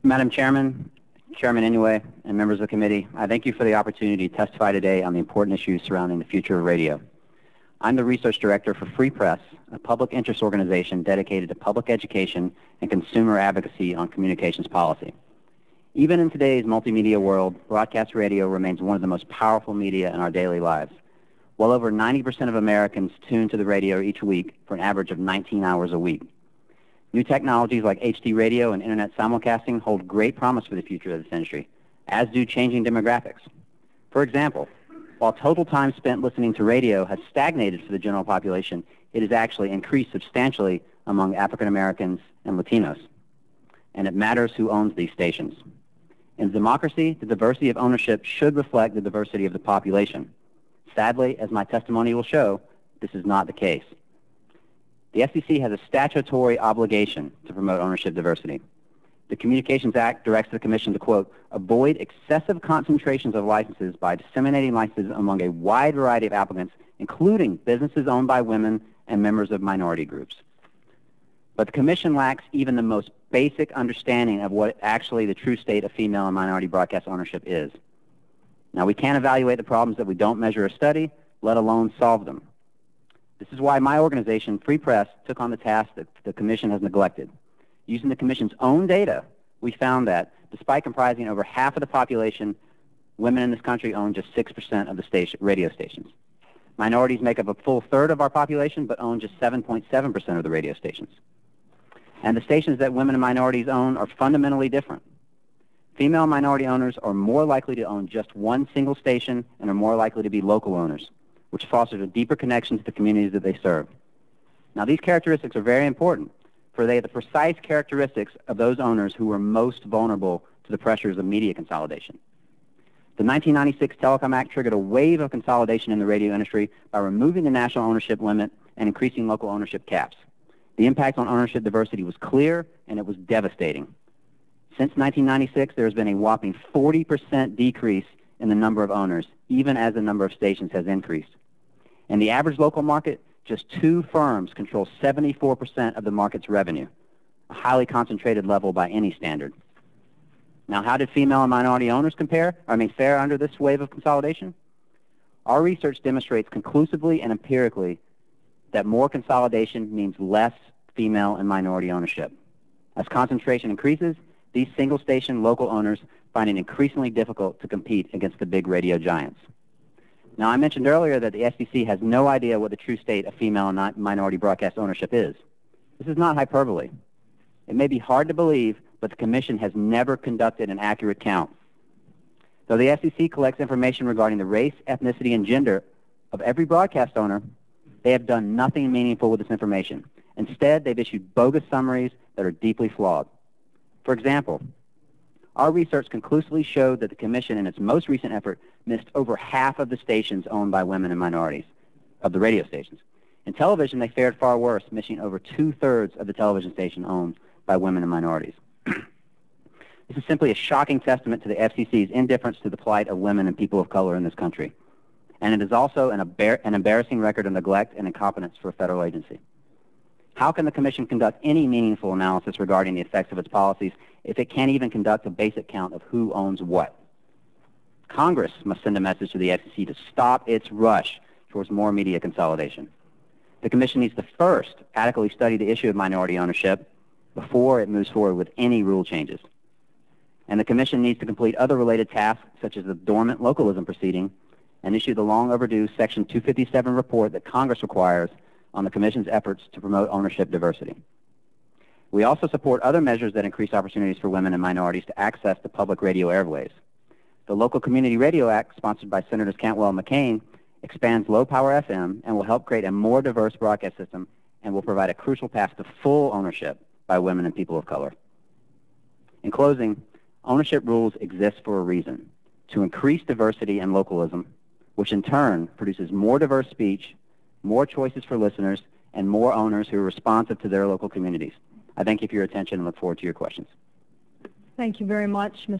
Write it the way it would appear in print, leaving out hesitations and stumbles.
Madam Chairman, Chairman Inouye, and members of the committee, I thank you for the opportunity to testify today on the important issues surrounding the future of radio. I'm the Research Director for Free Press, a public interest organization dedicated to public education and consumer advocacy on communications policy. Even in today's multimedia world, broadcast radio remains one of the most powerful media in our daily lives. Well over 90% of Americans tune to the radio each week for an average of 19 hours a week. New technologies like HD radio and internet simulcasting hold great promise for the future of this industry, as do changing demographics. For example, while total time spent listening to radio has stagnated for the general population, it has actually increased substantially among African Americans and Latinos. And it matters who owns these stations. In a democracy, the diversity of ownership should reflect the diversity of the population. Sadly, as my testimony will show, this is not the case. The FCC has a statutory obligation to promote ownership diversity. The Communications Act directs the Commission to, quote, avoid excessive concentrations of licenses by disseminating licenses among a wide variety of applicants, including businesses owned by women and members of minority groups. But the Commission lacks even the most basic understanding of what actually the true state of female and minority broadcast ownership is. Now, we can't evaluate the problems that we don't measure or study, let alone solve them. This is why my organization, Free Press, took on the task that the Commission has neglected. Using the Commission's own data, we found that, despite comprising over half of the population, women in this country own just 6% of the radio stations. Minorities make up a full third of our population, but own just 7.7% of the radio stations. And the stations that women and minorities own are fundamentally different. Female and minority owners are more likely to own just one single station and are more likely to be local owners, which fosters a deeper connection to the communities that they serve. Now, these characteristics are very important, for they are the precise characteristics of those owners who are most vulnerable to the pressures of media consolidation. The 1996 Telecom Act triggered a wave of consolidation in the radio industry by removing the national ownership limit and increasing local ownership caps. The impact on ownership diversity was clear, and it was devastating. Since 1996, there has been a whopping 40% decrease in the number of owners, even as the number of stations has increased. In the average local market, just 2 firms control 74% of the market's revenue, a highly concentrated level by any standard. Now, how did female and minority owners fare under this wave of consolidation? Our research demonstrates conclusively and empirically that more consolidation means less female and minority ownership. As concentration increases, these single-station local owners find it increasingly difficult to compete against the big radio giants. Now, I mentioned earlier that the FCC has no idea what the true state of female and minority broadcast ownership is. This is not hyperbole. It may be hard to believe, but the Commission has never conducted an accurate count. Though the FCC collects information regarding the race, ethnicity, and gender of every broadcast owner, they have done nothing meaningful with this information. Instead, they've issued bogus summaries that are deeply flawed. For example, our research conclusively showed that the Commission, in its most recent effort, missed over half of the stations owned by women and minorities, of the radio stations. In television, they fared far worse, missing over 2/3 of the television station owned by women and minorities. This is simply a shocking testament to the FCC's indifference to the plight of women and people of color in this country. And it is also an embarrassing record of neglect and incompetence for a federal agency. How can the Commission conduct any meaningful analysis regarding the effects of its policies if it can't even conduct a basic count of who owns what? Congress must send a message to the FCC to stop its rush towards more media consolidation. The Commission needs to first adequately study the issue of minority ownership before it moves forward with any rule changes. And the Commission needs to complete other related tasks, such as the dormant localism proceeding, and issue the long overdue Section 257 report that Congress requires on the Commission's efforts to promote ownership diversity. We also support other measures that increase opportunities for women and minorities to access the public radio airwaves. The Local Community Radio Act, sponsored by Senators Cantwell and McCain, expands low-power FM and will help create a more diverse broadcast system and will provide a crucial path to full ownership by women and people of color. In closing, ownership rules exist for a reason, to increase diversity and localism, which in turn produces more diverse speech, more choices for listeners, and more owners who are responsive to their local communities. I thank you for your attention and look forward to your questions. Thank you very much, Mr.